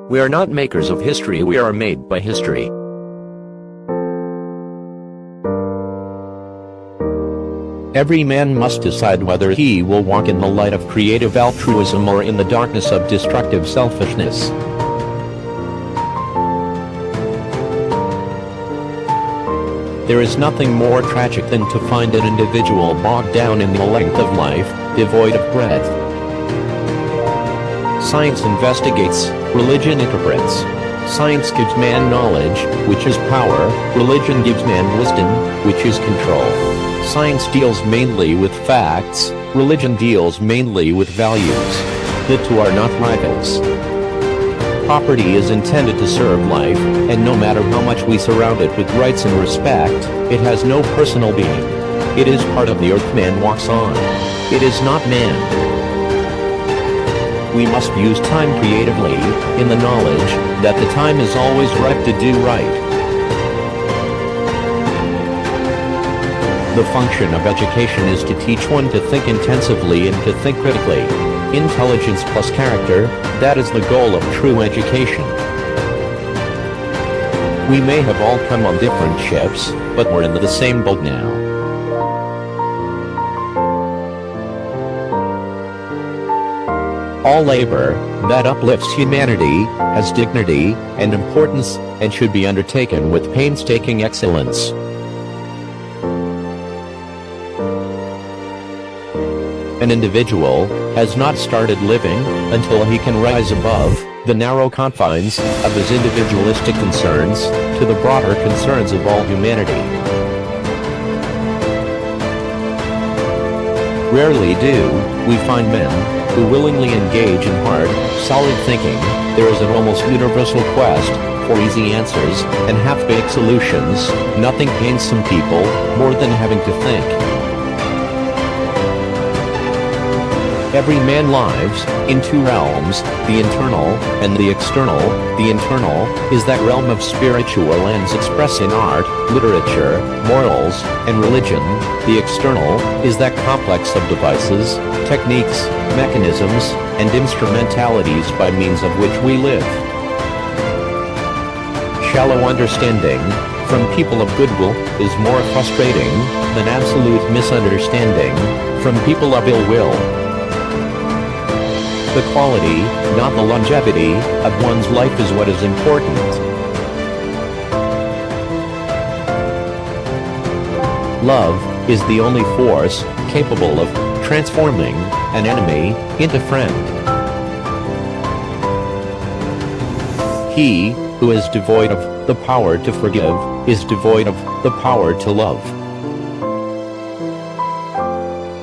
We are not makers of history, we are made by history. Every man must decide whether he will walk in the light of creative altruism or in the darkness of destructive selfishness. There is nothing more tragic than to find an individual bogged down in the length of life, devoid of breadth. Science investigates, religion interprets. Science gives man knowledge, which is power, religion gives man wisdom, which is control. Science deals mainly with facts, religion deals mainly with values. The two are not rivals. Property is intended to serve life, and no matter how much we surround it with rights and respect, it has no personal being. It is part of the earth man walks on. It is not man. We must use time creatively, in the knowledge that the time is always ripe to do right. The function of education is to teach one to think intensively and to think critically. Intelligence plus character, that is the goal of true education. We may have all come on different ships, but we're in the same boat now. All labor that uplifts humanity has dignity and importance and should be undertaken with painstaking excellence. An individual has not started living until he can rise above the narrow confines of his individualistic concerns to the broader concerns of all humanity. Rarely do we find men who willingly engage in hard, solid thinking. There is an almost universal quest for easy answers and half-baked solutions. Nothing pains some people more than having to think. Every man lives in two realms, the internal and the external. The internal is that realm of spiritual ends expressed in art, literature, morals, and religion. The external is that complex of devices, techniques, mechanisms, and instrumentalities by means of which we live. Shallow understanding from people of goodwill is more frustrating than absolute misunderstanding from people of ill will. The quality, not the longevity, of one's life is what is important. Love is the only force capable of transforming an enemy into friend. He who is devoid of the power to forgive is devoid of the power to love.